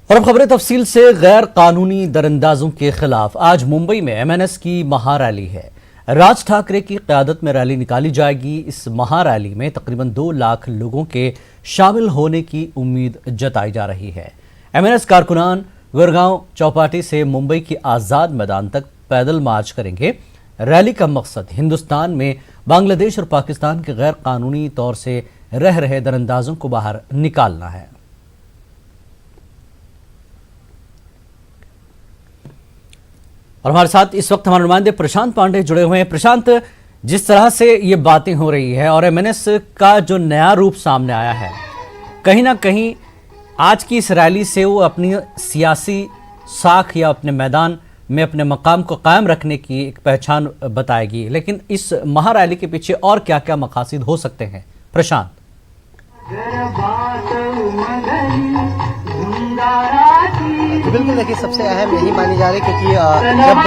और अब खबरें तफसील से। गैर कानूनी दरअंदाजों के खिलाफ आज मुंबई में एमएनएस की महारैली है। राज ठाकरे की क़यादत में रैली निकाली जाएगी। इस महारैली में तकरीबन 2 लाख लोगों के शामिल होने की उम्मीद जताई जा रही है। एमएनएस कारकुनान गुरगांव चौपाटी से मुंबई की आज़ाद मैदान तक पैदल मार्च करेंगे। रैली का मकसद हिंदुस्तान में बांग्लादेश और पाकिस्तान के गैर कानूनी तौर से रह रहे दरअंदाजों को बाहर निकालना है। और हमारे साथ इस वक्त हमारे नुमाइंदे प्रशांत पांडे जुड़े हुए हैं। प्रशांत, जिस तरह से ये बातें हो रही है और एमएनएस का जो नया रूप सामने आया है, कहीं ना कहीं आज की इस रैली से वो अपनी सियासी साख या अपने मैदान में अपने मकाम को कायम रखने की एक पहचान बताएगी, लेकिन इस महारैली के पीछे और क्या क्या मकासद हो सकते हैं प्रशांत? बिल्कुल, देखिए सबसे अहम यही मानी जा रही क्योंकि जब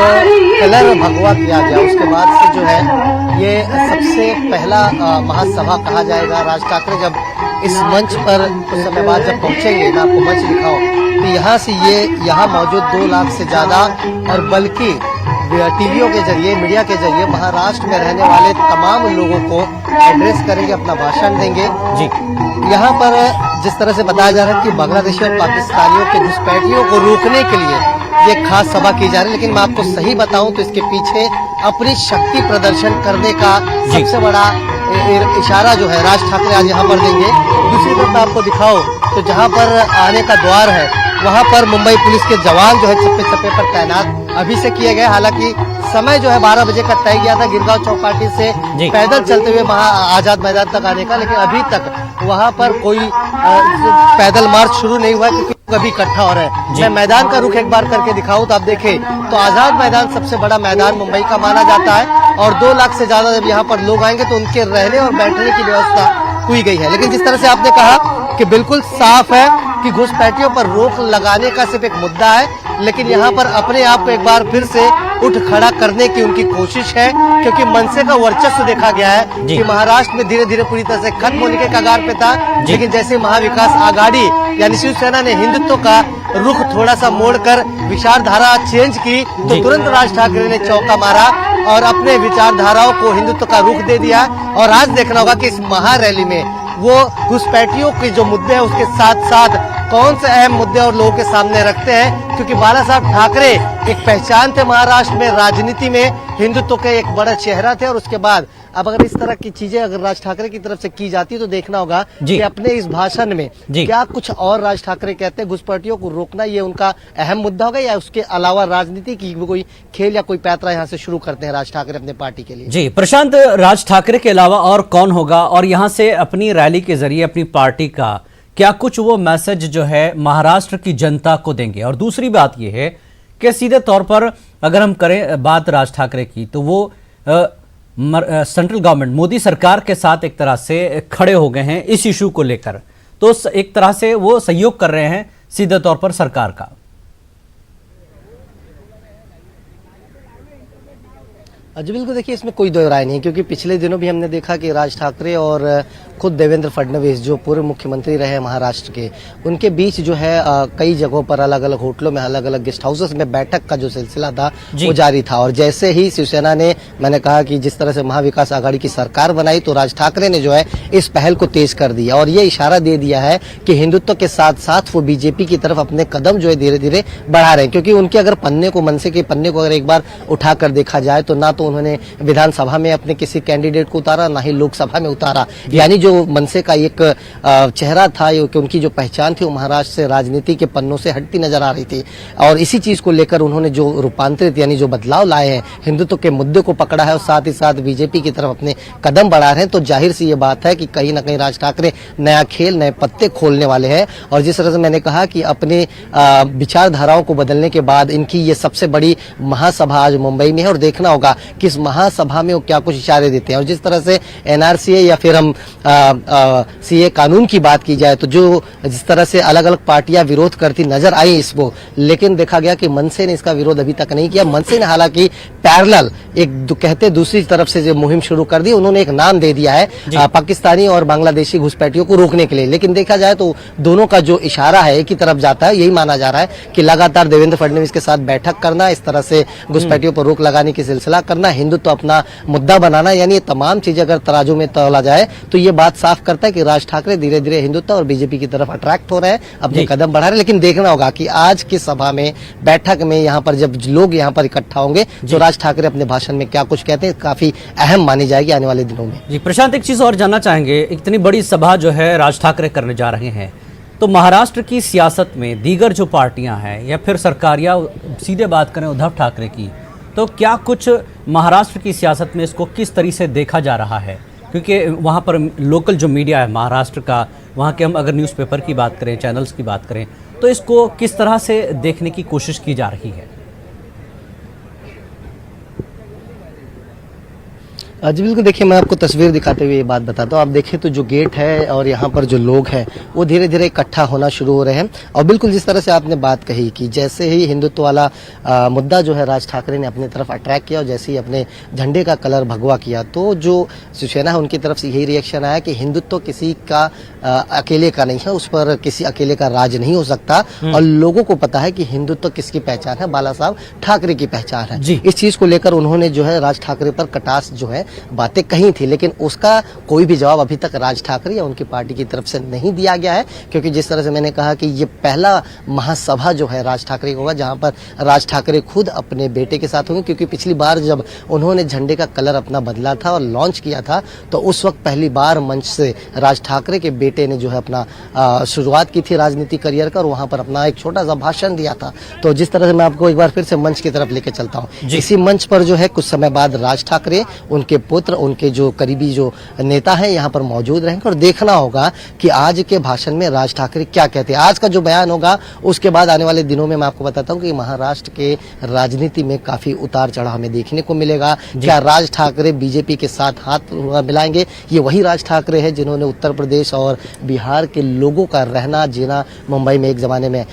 कलर भगवा किया गया उसके बाद से जो है ये सबसे पहला महासभा कहा जाएगा। राज ठाकरे जब इस मंच पर कुछ समय बाद जब पहुंचेंगे, मैं आपको मंच दिखाऊं तो यहाँ से ये यहाँ मौजूद 2 लाख से ज्यादा और बल्कि टीवियों के जरिए, मीडिया के जरिए महाराष्ट्र में रहने वाले तमाम लोगों को एड्रेस करेंगे, अपना भाषण देंगे। जी, यहाँ पर जिस तरह से बताया जा रहा है कि बांग्लादेशी और पाकिस्तानियों के घुसपैठियों को रोकने के लिए ये खास सभा की जा रही है, लेकिन मैं आपको सही बताऊं तो इसके पीछे अपनी शक्ति प्रदर्शन करने का सबसे बड़ा इशारा जो है राज ठाकरे आज यहाँ पर देंगे। दूसरी तरफ मैं आपको दिखाऊं तो जहाँ पर आने का द्वार है वहाँ पर मुंबई पुलिस के जवान जो है चप्पे चप्पे पर तैनात अभी से किए गए। हालांकि समय जो है 12 बजे का तय किया था गिरगांव चौपाटी से पैदल चलते हुए आजाद मैदान तक आने का, लेकिन अभी तक वहाँ पर कोई पैदल मार्च शुरू नहीं हुआ क्योंकि कभी इकट्ठा हो रहे हैं। मैं मैदान का रुख एक बार करके दिखाऊं तो आप देखें तो आजाद मैदान सबसे बड़ा मैदान मुंबई का माना जाता है और 2 लाख से ज्यादा जब यहाँ पर लोग आएंगे तो उनके रहने और बैठने की व्यवस्था हुई गई है। लेकिन जिस तरह से आपने कहा कि बिल्कुल साफ है कि घुसपैठियों पर रोक लगाने का सिर्फ एक मुद्दा है, लेकिन यहाँ पर अपने आप को एक बार फिर से उठ खड़ा करने की उनकी कोशिश है क्योंकि मनसे का वर्चस्व देखा गया है कि महाराष्ट्र में धीरे धीरे पूरी तरह से खत्म होने के कगार पे था, लेकिन जैसे महाविकास आघाड़ी यानी शिवसेना ने हिंदुत्व का रुख थोड़ा सा मोड़कर विचारधारा चेंज की तो तुरंत राज ठाकरे ने चौका मारा और अपने विचारधाराओं को हिंदुत्व का रुख दे दिया। और आज देखना होगा कि इस महारैली में वो घुसपैठियों के जो मुद्दे हैं उसके साथ साथ कौन से अहम मुद्दे और लोगों के सामने रखते हैं, क्योंकि बाला साहब ठाकरे एक पहचान थे महाराष्ट्र में, राजनीति में हिंदुत्व के एक बड़ा चेहरा थे। और उसके बाद अब अगर इस तरह की चीजें अगर राज ठाकरे की तरफ से की जाती है तो देखना होगा कि अपने इस भाषण में क्या कुछ और राज ठाकरे कहते हैं। घुसपैठियों को रोकना ये उनका अहम मुद्दा होगा या उसके अलावा राजनीति की कोई खेल या कोई पैतरा यहाँ से शुरू करते हैं राज ठाकरे अपने पार्टी के लिए? जी प्रशांत, राज ठाकरे के अलावा और कौन होगा और यहाँ से अपनी रैली के जरिए अपनी पार्टी का क्या कुछ वो मैसेज जो है महाराष्ट्र की जनता को देंगे? और दूसरी बात यह है कि सीधे तौर पर अगर हम करें बात राज ठाकरे की तो वो सेंट्रल गवर्नमेंट मोदी सरकार के साथ एक तरह से खड़े हो गए हैं इस इशू को लेकर, तो एक तरह से वो सहयोग कर रहे हैं सीधे तौर पर सरकार का। जी बिल्कुल, देखिए इसमें कोई दो राय नहीं क्योंकि पिछले दिनों भी हमने देखा कि राज ठाकरे और खुद देवेंद्र फडणवीस जो पूर्व मुख्यमंत्री रहे महाराष्ट्र के, उनके बीच जो है कई जगहों पर अलग अलग होटलों में, अलग अलग गेस्ट हाउसेस में बैठक का जो सिलसिला था वो जारी था। और जैसे ही शिवसेना ने, मैंने कहा कि जिस तरह से महाविकास आघाड़ी की सरकार बनाई तो राज ठाकरे ने जो है इस पहल को तेज कर दिया और ये इशारा दे दिया है कि हिंदुत्व के साथ साथ वो बीजेपी की तरफ अपने कदम जो है धीरे धीरे बढ़ा रहे हैं। क्योंकि उनके अगर पन्ने को, मनसे के पन्ने को अगर एक बार उठाकर देखा जाए तो ना तो उन्होंने विधानसभा में अपने किसी कैंडिडेट को उतारा, ना ही लोकसभा में उतारा। यानी जो मनसे का एक चेहरा था कि उनकी जो पहचान थी वो महाराष्ट्र से राजनीति के पन्नों से हटती नजर आ रही थी। और इसी चीज को लेकर उन्होंने जो रूपांतरित यानी जो बदलाव लाए हैं, हिंदुत्व के मुद्दे को पकड़ा है और साथ ही साथ बीजेपी की तरफ अपने कदम बढ़ा रहे हैं, तो जाहिर सी ये बात है कि कहीं ना कहीं राज ठाकरे नया खेल, नए पत्ते खोलने वाले हैं। और जिस तरह से मैंने कहा कि अपने विचारधाराओं को बदलने के बाद इनकी ये सबसे बड़ी महासभा आज मुंबई में है और देखना होगा कि इस महासभा में वो क्या कुछ इशारे देते हैं। और जिस तरह से एनआरसी या फिर हम सीए कानून की बात की जाए तो जो जिस तरह से अलग अलग पार्टियां विरोध करती नजर आई इसको, लेकिन देखा गया कि मनसे ने इसका विरोध अभी तक नहीं किया। मनसे ने हालांकि पैरेलल कहते दूसरी तरफ से जो मुहिम शुरू कर दी, उन्होंने एक नाम दे दिया है पाकिस्तानी और बांग्लादेशी घुसपैठियों को रोकने के लिए। लेकिन देखा जाए तो दोनों का जो इशारा है एक ही तरफ जाता है। यही माना जा रहा है कि लगातार देवेंद्र फडणवीस के साथ बैठक करना, इस तरह से घुसपैठियों पर रोक लगाने की सिलसिला करना, हिंदुत्व अपना मुद्दा बनाना, यानी ये तमाम चीजें अगर तराजू में तोला जाए तो ये बात साफ करता है कि राज ठाकरे धीरे धीरे हिंदुत्व और बीजेपी की तरफ अट्रैक्ट हो रहे हैं, अपने कदम बढ़ा रहे हैं। लेकिन देखना होगा कि आज की सभा में, बैठक में, यहाँ पर जब लोग यहाँ पर इकट्ठा होंगे तो राज ठाकरे अपने भाषण में क्या कुछ कहते हैं, काफी अहम मानी जाएगी आने वाले दिनों में। जी प्रशांत, एक चीज और जानना चाहेंगे, इतनी बड़ी सभा जो है राज ठाकरे करने जा रहे हैं, तो महाराष्ट्र की सियासत में दीगर जो पार्टियां हैं या फिर सरकार, या सीधे बात करें उद्धव ठाकरे की, तो क्या कुछ महाराष्ट्र की सियासत में इसको किस तरीके से देखा जा रहा है? क्योंकि वहाँ पर लोकल जो मीडिया है महाराष्ट्र का, वहाँ के हम अगर न्यूज़पेपर की बात करें, चैनल्स की बात करें, तो इसको किस तरह से देखने की कोशिश की जा रही है? जी बिल्कुल, देखिए मैं आपको तस्वीर दिखाते हुए ये बात बताता हूँ। आप देखें तो जो गेट है और यहाँ पर जो लोग हैं वो धीरे धीरे इकट्ठा होना शुरू हो रहे हैं। और बिल्कुल जिस तरह से आपने बात कही कि जैसे ही हिंदुत्व वाला मुद्दा जो है राज ठाकरे ने अपनी तरफ अट्रैक्ट किया और जैसे ही अपने झंडे का कलर भगवा किया, तो जो शिवसेना है उनकी तरफ से यही रिएक्शन आया कि हिंदुत्व किसी का अकेले का नहीं है, उस पर किसी अकेले का राज नहीं हो सकता। और लोगों को पता है कि हिंदुत्व किसकी पहचान है, बाला साहब ठाकरे की पहचान है। इस चीज को लेकर उन्होंने जो है राज ठाकरे पर कटास जो है बातें कही थी, लेकिन उसका कोई भी जवाब अभी तक राज ठाकरे या उनकी पार्टी की तरफ से नहीं दिया गया है। क्योंकि जिस तरह से मैंने कहा कि ये पहला महासभा जो है राज ठाकरे होगा जहां पर राज ठाकरे खुद अपने बेटे के साथ होंगे। क्योंकि पिछली बार जब उन्होंने झंडे का कलर अपना बदला था और लॉन्च किया था तो उस वक्त पहली बार मंच से राज ठाकरे के बेटे ने जो है अपना शुरुआत की थी राजनीतिक करियर का और वहां पर अपना एक छोटा सा भाषण दिया था। तो जिस तरह से मैं आपको एक बार फिर से मंच की तरफ लेके चलता हूँ। इसी मंच पर जो है कुछ समय बाद राज ठाकरे, उनके पुत्र, उनके जो करीबी जो नेता हैं यहाँ पर मौजूद रहेंगे और देखना होगा कि आज के भाषण में राज ठाकरे क्या कहते हैं। आज का जो बयान होगा उसके बाद आने वाले दिनों में मैं आपको बताता हूँ कि महाराष्ट्र के राजनीति में काफी उतार चढ़ाव हमें देखने को मिलेगा। क्या राज ठाकरे बीजेपी के साथ हाथ मिलाएंगे? ये वही राज ठाकरे हैं जिन्होंने उत्तर प्रदेश और बिहार के लोगों का रहना जीना मुंबई में एक जमाने में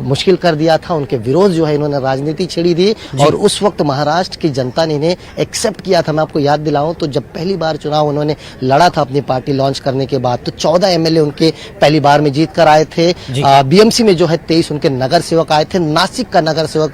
मुश्किल कर दिया था। उनके विरोध जो है इन्होंने राजनीति छेड़ी थी और उस वक्त महाराष्ट्र की जनता ने इन्हें एक्सेप्ट किया था। मैं आपको याद दिलाऊं तो जब पहली बार चुनाव उन्होंने लड़ा था अपनी पार्टी लॉन्च करने के बाद, तो 14 एमएलए उनके पहली बार में जीत कर आए थे। बीएमसी में जो है 23 उनके नगर सेवक आए थे। नासिक का नगर सेवक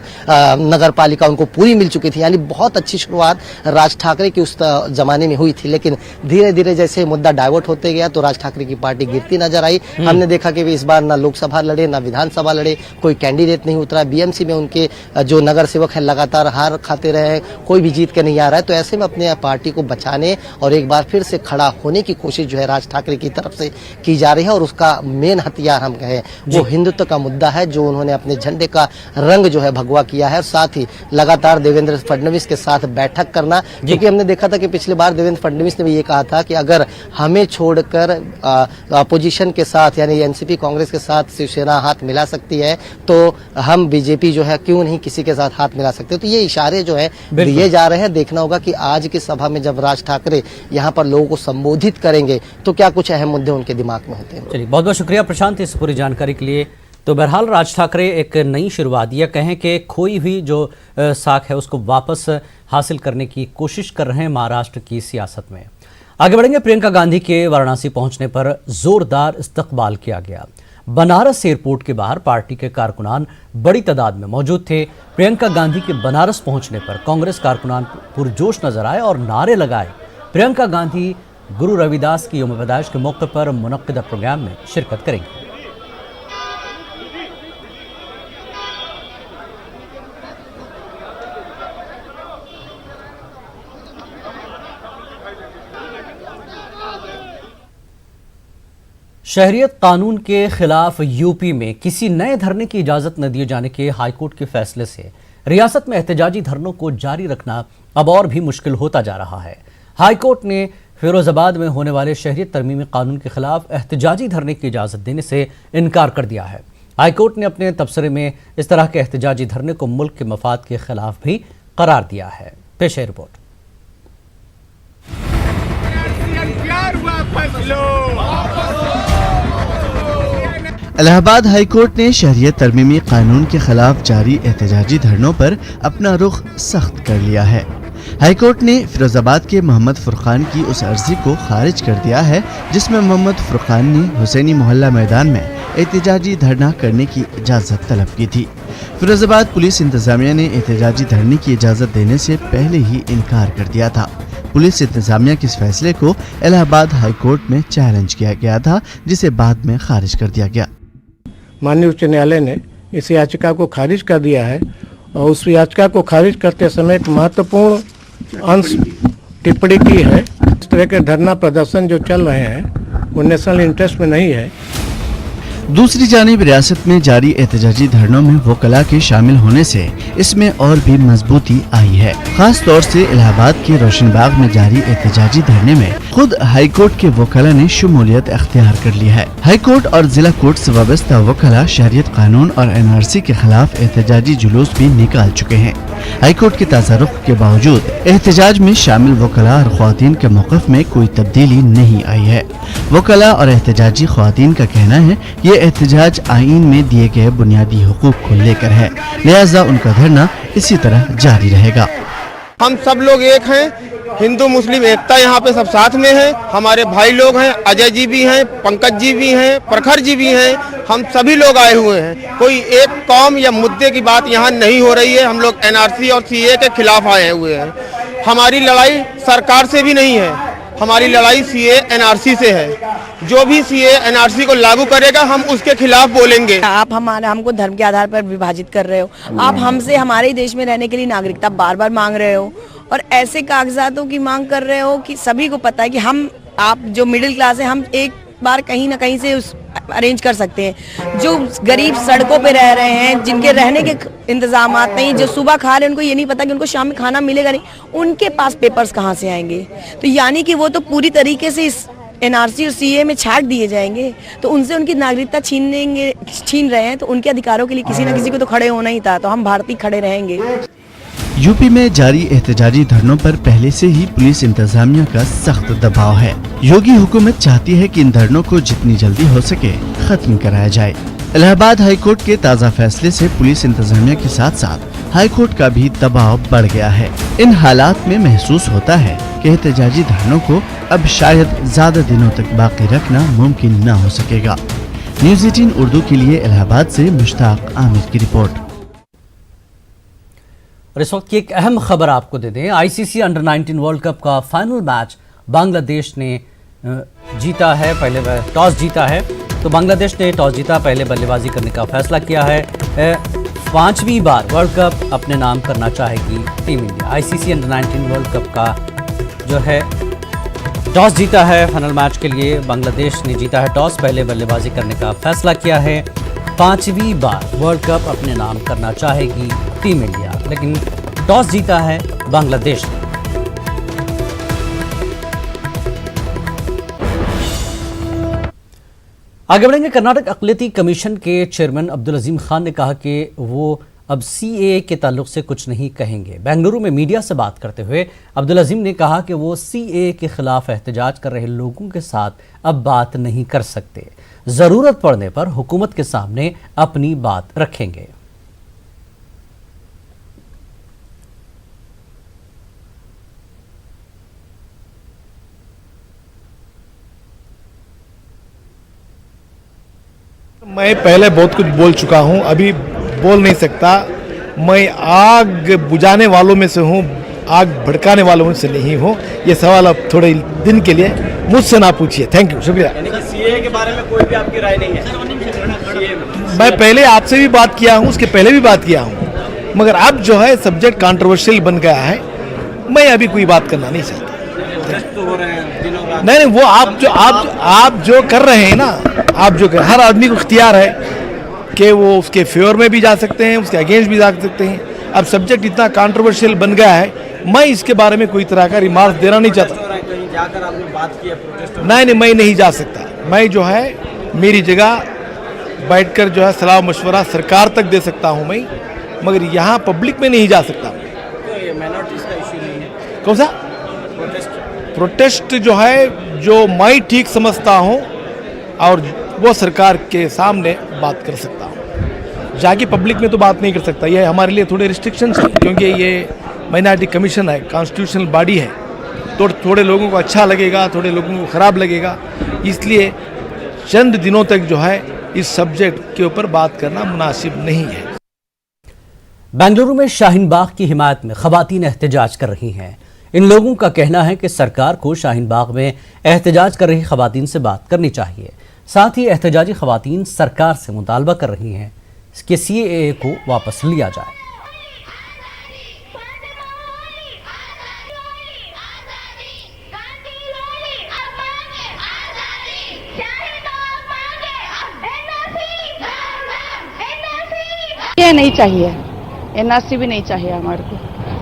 नगर पालिका उनको पूरी मिल चुकी थी। यानी बहुत अच्छी शुरुआत राज ठाकरे की उस जमाने में हुई थी। लेकिन धीरे धीरे जैसे मुद्दा डाइवर्ट होते गया तो राज ठाकरे की पार्टी गिरती नजर आई। हमने देखा कि इस बार ना लोकसभा लड़े ना विधानसभा लड़े, कोई कैंडिडेट नहीं उतरा। बीएमसी में उनके जो नगर सेवक है लगातार हार खाते रहे, कोई भी जीत के नहीं आ रहा है। तो ऐसे में अपने पार्टी को बचाने और एक बार फिर से खड़ा होने की कोशिश जो है राज ठाकरे की तरफ से की जा रही है। और उसका मेन हथियार हम कहें वो हिंदुत्व का मुद्दा है जो उन्होंने अपने झंडे का रंग जो है भगवा किया है। और साथ ही लगातार देवेंद्र फडणवीस के साथ बैठक करना, क्योंकि हमने देखा था कि पिछली बार देवेंद्र फडणवीस ने भी ये कहा था कि अगर हमें छोड़कर अपोजिशन के साथ यानी एनसीपी कांग्रेस के साथ शिवसेना हाथ मिला सकती है तो हम बीजेपी जो है क्यों नहीं किसी के साथ हाथ मिला सकते। तो ये इशारे जो है दिए जा रहे हैं। देखना होगा कि आज की सभा में जब राज ठाकरे यहाँ पर लोगों को संबोधित करेंगे तो क्या कुछ अहम मुद्दे उनके दिमाग में होते हैं। चलिए, बहुत बहुत शुक्रिया प्रशांत इस पूरी जानकारी के लिए। तो बहरहाल राज ठाकरे एक नई शुरुआत या कहें कि खोई हुई जो साख है उसको वापस हासिल करने की कोशिश कर रहे हैं महाराष्ट्र की सियासत में। आगे बढ़ेंगे। प्रियंका गांधी के वाराणसी पहुंचने पर जोरदार इस्तकबाल किया गया। बनारस एयरपोर्ट के बाहर पार्टी के कारकुनान बड़ी तादाद में मौजूद थे। प्रियंका गांधी के बनारस पहुंचने पर कांग्रेस कारकुनान पुरजोश नजर आए और नारे लगाए। प्रियंका गांधी गुरु रविदास की यौम पैदाइश के मौके पर मुनक्किदा प्रोग्राम में शिरकत करेंगी। शहरियत कानून के खिलाफ यूपी में किसी नए धरने की इजाजत न दिए जाने के हाईकोर्ट के फैसले से रियासत में एहतजाजी धरनों को जारी रखना अब और भी मुश्किल होता जा रहा है। हाईकोर्ट ने फिरोजाबाद में होने वाले शहरियत तरमीमी कानून के खिलाफ एहतजाजी धरने की इजाजत देने से इनकार कर दिया है। हाईकोर्ट ने अपने तबसरे में इस तरह के एहतजाजी धरने को मुल्क के मफाद के खिलाफ भी करार दिया है। पेश है रिपोर्ट। इलाहाबाद हाई कोर्ट ने शहरियत तरमीमी कानून के खिलाफ जारी एहतजाजी धरनों पर अपना रुख सख्त कर लिया है। हाई कोर्ट ने फिरोजाबाद के मोहम्मद फुरकान की उस अर्जी को खारिज कर दिया है जिसमें मोहम्मद फुरकान ने हुसैनी मोहल्ला मैदान में एहतजाजी धरना करने की इजाज़त तलब की थी। फिरोजाबाद पुलिस इंतजामिया ने एहतजाजी धरने की इजाज़त देने से पहले ही इनकार कर दिया था। पुलिस इंतजामिया के इस फैसले को इलाहाबाद हाई कोर्ट में चैलेंज किया गया था, जिसे बाद में खारिज कर दिया गया। माननीय उच्च न्यायालय ने इस याचिका को खारिज कर दिया है और उस याचिका को खारिज करते समय एक महत्वपूर्ण अंश टिप्पणी की है। इस तरह के धरना प्रदर्शन जो चल रहे हैं वो नेशनल इंटरेस्ट में नहीं है। दूसरी जानिब रियासत में जारी एहतजाजी धरनों में वकला के शामिल होने से इसमें और भी मजबूती आई है। खास तौर से इलाहाबाद के रोशनबाग में जारी एहतजाजी धरने में खुद हाई कोर्ट के वकला ने शुमूलियत अख्तियार कर ली है। हाई कोर्ट और जिला कोर्ट से वाबस्ता वकला शहरियत कानून और NRC के खिलाफ एहतजाजी जुलूस भी निकाल चुके हैं। हाई कोर्ट के ताज़ा रुख के बावजूद एहतजाज में शामिल वकला और ख्वातीन के मौक़िफ़ में कोई तब्दीली नहीं आई है। वकला और एहतजाजी ख्वातीन का कहना है ये एहतजाज आईन में दिए गए बुनियादी हुकूक को लेकर है, लिहाजा उनका धरना इसी तरह जारी रहेगा। हम सब लोग एक हैं, हिंदू मुस्लिम एकता यहाँ पे सब साथ में है। हमारे भाई लोग हैं, अजय जी भी हैं, पंकज जी भी हैं, प्रखर जी भी हैं, हम सभी लोग आए हुए हैं। कोई एक कौम या मुद्दे की बात यहाँ नहीं हो रही है। हम लोग NRC और CA के खिलाफ आए हुए हैं। हमारी लड़ाई सरकार से भी नहीं है, हमारी लड़ाई CA NRC से है। जो भी CA NRC को लागू करेगा हम उसके खिलाफ बोलेंगे। आप हमको धर्म के आधार पर विभाजित कर रहे हो। आप हमसे हमारे देश में रहने के लिए नागरिकता बार बार मांग रहे हो और ऐसे कागजातों की मांग कर रहे हो कि सभी को पता है कि आप जो मिडिल क्लास है, हम एक बार कहीं ना कहीं से उस अरेंज कर सकते हैं। जो गरीब सड़कों पे रह रहे हैं, जिनके रहने के इंतजाम नहीं, जो सुबह खा रहे हैं उनको ये नहीं पता कि उनको शाम में खाना मिलेगा नहीं, उनके पास पेपर्स कहाँ से आएंगे। तो यानी कि वो तो पूरी तरीके से इस NRC और CA में छाट दिए जाएंगे, तो उनसे उनकी नागरिकता छीन रहे हैं। तो उनके अधिकारों के लिए किसी न किसी को तो खड़े होना ही था, तो हम भारतीय खड़े रहेंगे। यूपी में जारी एहतजाजी धरनों पर पहले से ही पुलिस इंतजामिया का सख्त दबाव है। योगी हुकूमत चाहती है कि इन धरनों को जितनी जल्दी हो सके खत्म कराया जाए। इलाहाबाद हाई कोर्ट के ताज़ा फैसले से पुलिस इंतजामिया के साथ साथ हाई कोर्ट का भी दबाव बढ़ गया है। इन हालात में महसूस होता है कि एहतजाजी धरनों को अब शायद ज्यादा दिनों तक बाकी रखना मुमकिन न हो सकेगा। न्यूज़ 18 उर्दू के लिए इलाहाबाद से मुश्ताक आमिर की रिपोर्ट। और इस वक्त की एक अहम खबर आपको दे दें। ICC अंडर 19 वर्ल्ड कप का फाइनल मैच बांग्लादेश ने जीता है। पहले टॉस जीता है, तो बांग्लादेश ने टॉस जीता, पहले बल्लेबाजी करने का फैसला किया है। 5वीं बार वर्ल्ड कप अपने नाम करना चाहेगी team India. ICC under 19 world cup का जो है टॉस जीता है। फाइनल मैच के लिए बांग्लादेश ने जीता है टॉस, पहले बल्लेबाजी करने का फैसला किया है। 5वीं बार वर्ल्ड कप अपने नाम करना चाहेगी टीम इंडिया, लेकिन टॉस जीता है बांग्लादेश ने। आगे बढ़ेंगे। कर्नाटक अक़लियती कमीशन के चेयरमैन अब्दुल अजीम खान ने कहा कि वो अब CAA के ताल्लुक से कुछ नहीं कहेंगे। बेंगलुरु में मीडिया से बात करते हुए अब्दुल अजीम ने कहा कि वो CAA के खिलाफ एहतजाज कर रहे लोगों के साथ अब बात नहीं कर सकते, ज़रूरत पड़ने पर हुकूमत के सामने अपनी बात रखेंगे। मैं पहले बहुत कुछ बोल चुका हूं, अभी बोल नहीं सकता। मैं आग बुझाने वालों में से हूं, आग भड़काने वालों में से नहीं हूं। ये सवाल अब थोड़े दिन के लिए मुझसे ना पूछिए। थैंक यू, शुक्रिया। CAA के बारे में कोई भी आपकी राय नहीं है? मैं पहले आपसे भी बात किया हूं, उसके पहले भी बात किया हूं, मगर अब जो है सब्जेक्ट कंट्रोवर्शियल बन गया है। मैं अभी कोई बात करना नहीं चाहता। नहीं, वो आप जो कर रहे हैं ना, आप जो हर आदमी को इख्तियार है कि वो उसके फेवर में भी जा सकते हैं, उसके अगेंस्ट भी जा सकते हैं। अब सब्जेक्ट इतना कंट्रोवर्शियल बन गया है, मैं इसके बारे में कोई तरह का रिमार्क देना नहीं चाहता। जाकर आपने बात की है प्रोटेस्ट? नहीं, मैं नहीं जा सकता। मैं जो है मेरी जगह बैठकर जो है सलाह मशवरा सरकार तक दे सकता हूँ मैं, मगर यहाँ पब्लिक में नहीं जा सकता। तो ये माइनॉरिटीज का इशू नहीं कौन सा प्रोटेस्ट जो है, जो मैं ठीक समझता हूँ और वो सरकार के सामने बात कर सकता हूँ, जाके पब्लिक में तो बात नहीं कर सकता। ये हमारे लिए थोड़े रिस्ट्रिक्शंस है, क्योंकि ये माइनॉरिटी कमीशन है, कॉन्स्टिट्यूशनल बॉडी है, तो थोड़े लोगों को अच्छा लगेगा, थोड़े लोगों को ख़राब लगेगा। इसलिए चंद दिनों तक जो है इस सब्जेक्ट के ऊपर बात करना मुनासिब नहीं है। बेंगलुरु में शाहीन बाग की हिमायत में खवातीन एहतजाज कर रही हैं। इन लोगों का कहना है कि सरकार को शाहीन बाग में एहतजाज कर रही खवातीन से बात करनी चाहिए। साथ ही एहतजाजी खवातीन सरकार से मुतालबा कर रही हैं कि CAA को वापस लिया जाए। ये नहीं चाहिए, NRC भी नहीं चाहिए हमारे को।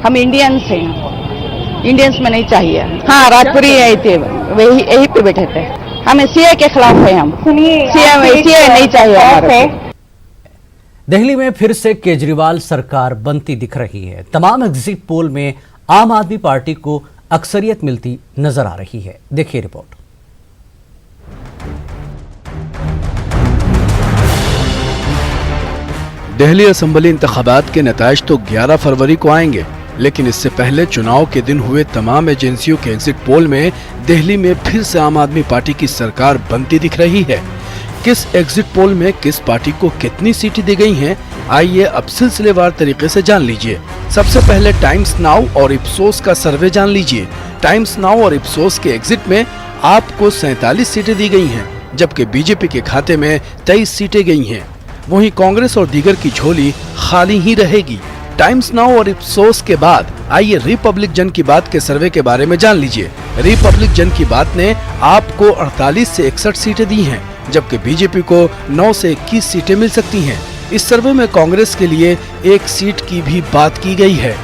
हम इंडियंस हैं, इंडियंस में नहीं चाहिए। हाँ, राजपुरी यही पे बैठे थे। हमें CA के खिलाफ है, हम CA नहीं चाहिए हमारे को। दिल्ली में फिर से केजरीवाल सरकार बनती दिख रही है। तमाम एग्जिट पोल में आम आदमी पार्टी को अक्सरियत मिलती नजर आ रही है। देखिए रिपोर्ट। दिल्ली असेंबली इंतखाबात के नताइज तो 11 फरवरी को आएंगे, लेकिन इससे पहले चुनाव के दिन हुए तमाम एजेंसियों के एग्जिट पोल में दिल्ली में फिर से आम आदमी पार्टी की सरकार बनती दिख रही है। किस एग्जिट पोल में किस पार्टी को कितनी सीटें दी गई हैं, आइए अब सिलसिलेवार तरीके से जान लीजिए। सबसे पहले टाइम्स नाउ और इप्सोस का सर्वे जान लीजिए। टाइम्स नाउ और इप्सोस के एग्जिट में आपको 47 सीटें दी गई हैं, जबकि बीजेपी के खाते में 23 सीटें गई हैं। वहीं कांग्रेस और दीगर की झोली खाली ही रहेगी। टाइम्स नाउ और इप्सोस के बाद आइए रिपब्लिक जन की बात के सर्वे के बारे में जान लीजिए। रिपब्लिक जन की बात ने आपको 48 से 61 सीटें दी हैं, जबकि बीजेपी को 9 से 21 सीटें मिल सकती हैं। इस सर्वे में कांग्रेस के लिए 1 सीट की भी बात की गई है।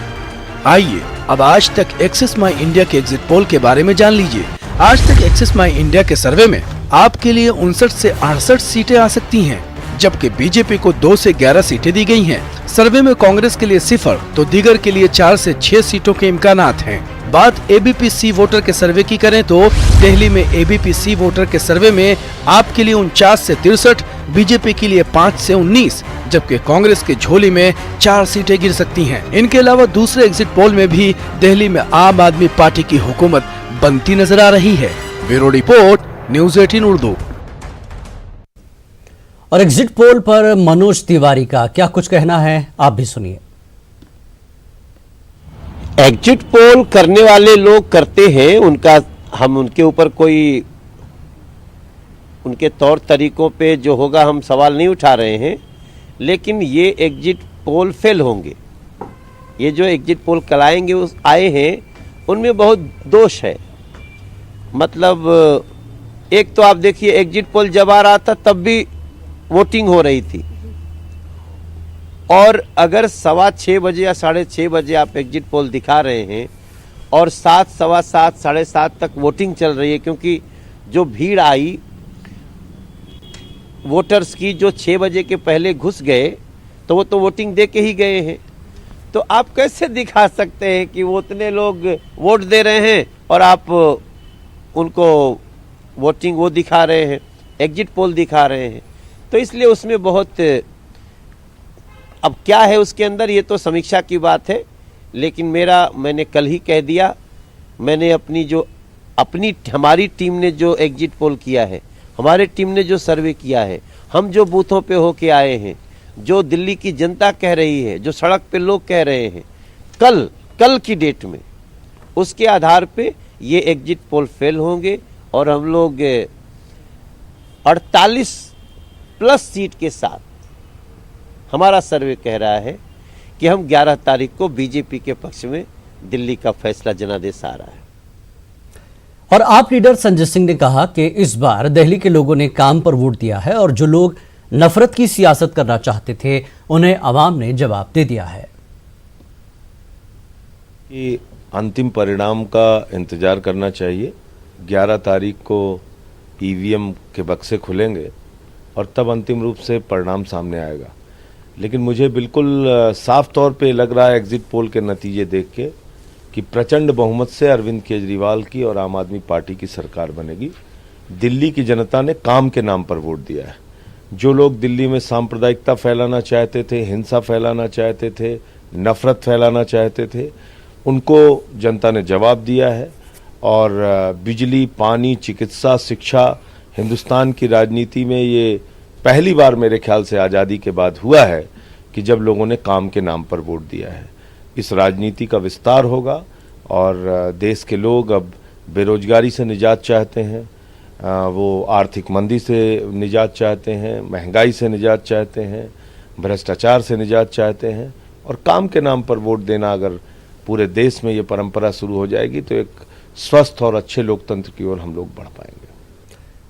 आइए अब आज तक एक्सिस माई इंडिया के एग्जिट पोल के बारे में जान लीजिए। आज तक एक्सिस माई इंडिया के सर्वे में आपके लिए 59 से 68 सीटें आ सकती हैं, जबकि बीजेपी को 2 से 11 सीटें दी गई हैं। सर्वे में कांग्रेस के लिए 0 तो दीगर के लिए 4 से 6 सीटों के इम्कानात हैं। बात ABP-C वोटर के सर्वे की करें तो दिल्ली में ABP-C वोटर के सर्वे में आपके लिए 49 से 63, बीजेपी के लिए 5 से 19, जबकि कांग्रेस के झोली में 4 सीटें गिर सकती हैं। इनके अलावा दूसरे एग्जिट पोल में भी दिल्ली में आम आदमी पार्टी की हुकूमत बनती नजर आ रही है। Bureau report, news 18 Urdu. और एग्जिट पोल पर मनोज तिवारी का क्या कुछ कहना है, आप भी सुनिए। एग्जिट पोल करने वाले लोग करते हैं, हम उनके ऊपर कोई उनके तौर तरीकों पे जो होगा हम सवाल नहीं उठा रहे हैं, लेकिन ये एग्जिट पोल फेल होंगे। ये जो एग्जिट पोल कराएंगे आए हैं उनमें बहुत दोष है। मतलब एक तो आप देखिए, एग्जिट पोल जब आ रहा था तब भी वोटिंग हो रही थी, और अगर 6:15 बजे या 6:30 बजे आप एग्जिट पोल दिखा रहे हैं और 7, 7:15, 7:30 तक वोटिंग चल रही है, क्योंकि जो भीड़ आई वोटर्स की जो 6 बजे के पहले घुस गए तो वो तो वोटिंग दे के ही गए हैं, तो आप कैसे दिखा सकते हैं कि वो उतने लोग वोट दे रहे हैं और आप उनको वोटिंग वो दिखा रहे हैं, एग्जिट पोल दिखा रहे हैं। तो इसलिए उसमें बहुत, अब क्या है उसके अंदर ये तो समीक्षा की बात है, लेकिन मैंने कल ही कह दिया, मैंने हमारी टीम ने जो एग्जिट पोल किया है, हमारे टीम ने जो सर्वे किया है, हम जो बूथों पे होके आए हैं, जो दिल्ली की जनता कह रही है, जो सड़क पे लोग कह रहे हैं कल की डेट में, उसके आधार पे ये एग्जिट पोल फेल होंगे और हम लोग 48+ सीट के साथ, हमारा सर्वे कह रहा है कि हम 11 तारीख को बीजेपी के पक्ष में दिल्ली का फैसला जनादेश आ रहा है। और आप लीडर संजय सिंह ने कहा कि इस बार दिल्ली के लोगों ने काम पर वोट दिया है और जो लोग नफरत की सियासत करना चाहते थे उन्हें अवाम ने जवाब दे दिया है। कि अंतिम परिणाम का इंतजार करना चाहिए। 11 तारीख को ईवीएम के बक्से खुलेंगे और तब अंतिम रूप से परिणाम सामने आएगा। लेकिन मुझे बिल्कुल साफ तौर पे लग रहा है एग्जिट पोल के नतीजे देख के कि कि प्रचंड बहुमत से अरविंद केजरीवाल की और आम आदमी पार्टी की सरकार बनेगी। दिल्ली की जनता ने काम के नाम पर वोट दिया है। जो लोग दिल्ली में सांप्रदायिकता फैलाना चाहते थे, हिंसा फैलाना चाहते थे, नफरत फैलाना चाहते थे, उनको जनता ने जवाब दिया है। और बिजली, पानी, चिकित्सा, शिक्षा, हिंदुस्तान की राजनीति में ये पहली बार मेरे ख्याल से आज़ादी के बाद हुआ है कि जब लोगों ने काम के नाम पर वोट दिया है। इस राजनीति का विस्तार होगा और देश के लोग अब बेरोजगारी से निजात चाहते हैं, वो आर्थिक मंदी से निजात चाहते हैं, महंगाई से निजात चाहते हैं, भ्रष्टाचार से निजात चाहते हैं। और काम के नाम पर वोट देना अगर पूरे देश में ये परंपरा शुरू हो जाएगी तो एक स्वस्थ और अच्छे लोकतंत्र की ओर हम लोग बढ़ पाएंगे।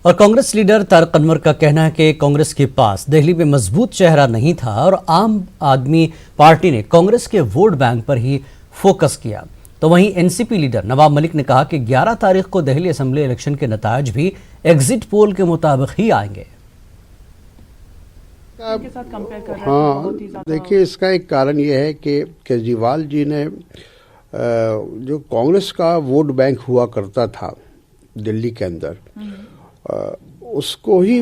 और कांग्रेस लीडर तारक अनवर का कहना है कि कांग्रेस के पास दिल्ली में मजबूत चेहरा नहीं था और आम आदमी पार्टी ने कांग्रेस के वोट बैंक पर ही फोकस किया। तो वहीं एनसीपी लीडर नवाब मलिक ने कहा कि 11 तारीख को दिल्ली असेंबली इलेक्शन के नतायज भी एग्जिट पोल के मुताबिक ही आएंगे। हाँ, देखिए, इसका एक कारण यह है कि केजरीवाल जी ने जो कांग्रेस का वोट बैंक हुआ करता था दिल्ली के अंदर, उसको ही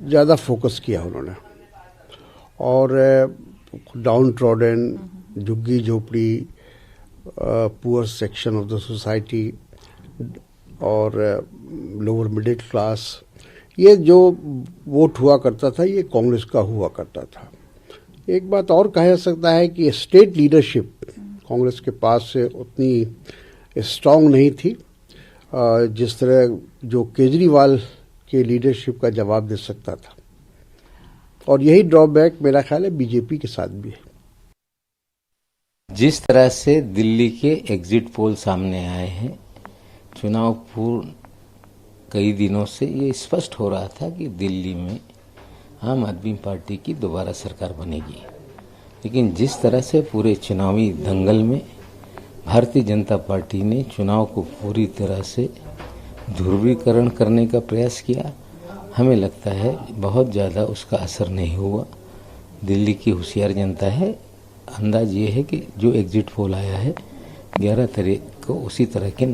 ज़्यादा फोकस किया उन्होंने। और डाउन ट्रॉडन, झुग्गी झोपड़ी, poor section of the society और लोअर मिडिल क्लास, ये जो वोट हुआ करता था ये कांग्रेस का हुआ करता था। एक बात और कहा जा सकता है कि स्टेट लीडरशिप कांग्रेस के पास से उतनी स्ट्रांग नहीं थी जिस तरह जो केजरीवाल के लीडरशिप का जवाब दे सकता था। और यही ड्रॉबैक मेरा ख्याल है बीजेपी के साथ भी है। जिस तरह से दिल्ली के एग्जिट पोल सामने आए हैं, चुनाव पूर्व कई दिनों से ये स्पष्ट हो रहा था कि दिल्ली में आम आदमी पार्टी की दोबारा सरकार बनेगी। लेकिन जिस तरह से पूरे चुनावी दंगल में भारतीय जनता पार्टी ने चुनाव को पूरी तरह से ध्रुवीकरण करने का प्रयास किया, हमें लगता है बहुत ज़्यादा उसका असर नहीं हुआ। दिल्ली की होशियार जनता है। अंदाज ये है कि जो एग्जिट पोल आया है 11 तारीख को उसी तरह के।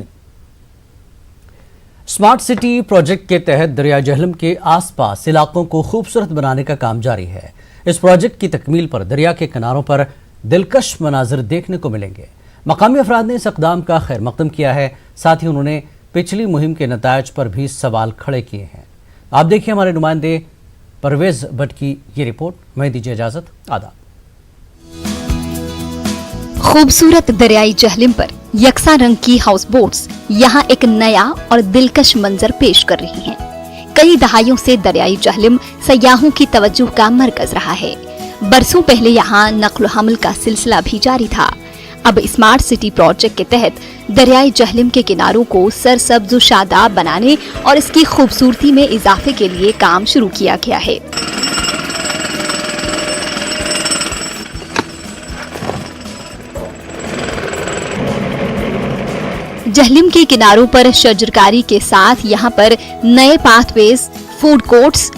स्मार्ट सिटी प्रोजेक्ट के तहत दरिया जहलम के आसपास इलाकों को खूबसूरत बनाने का काम जारी है। इस प्रोजेक्ट की तकमील पर दरिया के किनारों पर दिलकश मनाजिर देखने को मिलेंगे। मकामी अफराद ने इस इक़दाम का खैर मकदम किया है। साथ ही उन्होंने पिछली मुहिम के नतायज पर भी सवाल खड़े किए हैं। आप देखिए हमारे नुमाइंदे परवेज भट्ट की ये रिपोर्ट। मैं दीजिए इजाजत, आदाब। खूबसूरत दरियाई जहलिम पर यकसा रंग की हाउस बोट्स यहाँ एक नया और दिलकश मंजर पेश कर रही हैं। कई दहाइयों से दरियाई जहलिम सयाहों की तवज्जो का मरकज रहा है। बरसों पहले यहाँ नक्ल हमल का सिलसिला भी जारी था। अब स्मार्ट सिटी प्रोजेक्ट के तहत दरियाई जहलिम के किनारों को सरसब्ज और शादाब बनाने और इसकी खूबसूरती में इजाफे के लिए काम शुरू किया गया है। जहलिम के किनारों पर शजरकारी के साथ यहाँ पर नए पाथवेज, फूड कोर्ट्स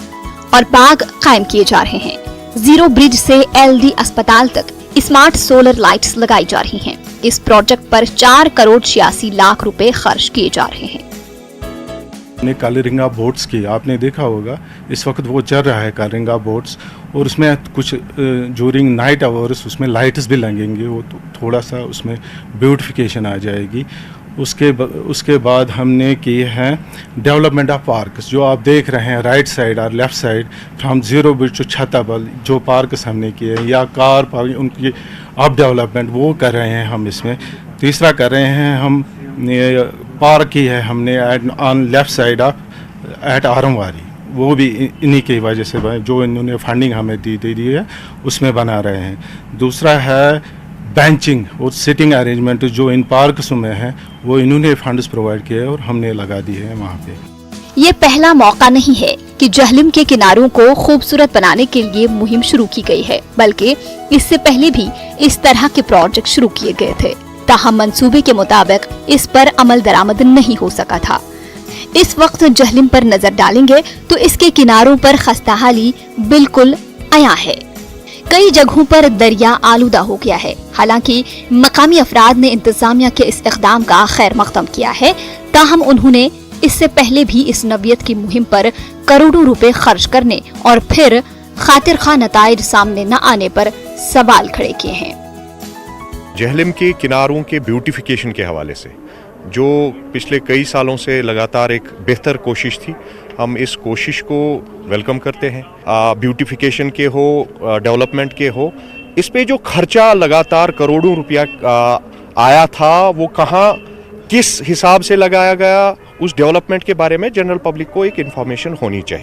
और पार्क कायम किए जा रहे हैं। जीरो ब्रिज से एलडी अस्पताल तक स्मार्ट सोलर लाइट्स लगाई जा रही हैं। इस प्रोजेक्ट पर 4 करोड़ 86 लाख रुपए खर्च किए जा रहे हैं। कालीरिंगा बोट्स की आपने देखा होगा, इस वक्त वो चल रहा है कालीरिंगा बोट्स, और उसमें कुछ ड्यूरिंग नाइट आवर्स उसमें लाइट्स भी लगेंगे, वो थोड़ा सा उसमें ब्यूटिफिकेशन आ जाएगी। उसके बाद हमने की है डेवलपमेंट ऑफ पार्क्स, जो आप देख रहे हैं राइट साइड और left side from zero bridge to Chattabal, जो पार्क्स हमने किए हैं, या कार पार्क उनकी अप डेवलपमेंट वो कर रहे हैं हम इसमें। तीसरा कर रहे हैं हम पार्क की है हमने on left side of at Aramwari, वो भी इन्हीं की वजह से जो इन्होंने फंडिंग हमें दी है उसमें बना रहे हैं। दूसरा है बेंचिंग और सिटिंग अरेंजमेंट जो इन पार्क्स में है, वो इन्होंने फंड्स प्रोवाइड किए और हमने लगा दिए हैं वहाँ पे। ये पहला मौका नहीं है कि जहलिम के किनारों को खूबसूरत बनाने के लिए मुहिम शुरू की गई है, बल्कि इससे पहले भी इस तरह के प्रोजेक्ट शुरू किए गए थे। ताहम मंसूबे के मुताबिक इस पर अमल दरामद नहीं हो सका था। इस वक्त जहलिम पर नजर डालेंगे तो इसके किनारों पर खस्ताहाली बिल्कुल आया है। कई जगहों पर दरिया आलूदा हो गया है। हालांकि मकामी अफराद ने इंतजामिया के इस इक़दाम का खैर मकदम किया है, ताहम उन्होंने इससे पहले भी इस नवियत की मुहिम पर करोड़ों रुपए खर्च करने और फिर खातिर खा नताइज सामने न आने पर सवाल खड़े किए हैं। जहलम के किनारों के ब्यूटिफिकेशन के हवाले से जो पिछले कई सालों से लगातार एक बेहतर कोशिश थी, हम इस कोशिश को वेलकम करते हैं। ब्यूटिफिकेशन के हो, डेवलपमेंट के हो, इस पे जो खर्चा लगातार करोड़ों रुपया आया था, वो कहाँ किस हिसाब से लगाया गया, उस डेवलपमेंट के बारे में जनरल पब्लिक को एक इन्फॉर्मेशन होनी चाहिए।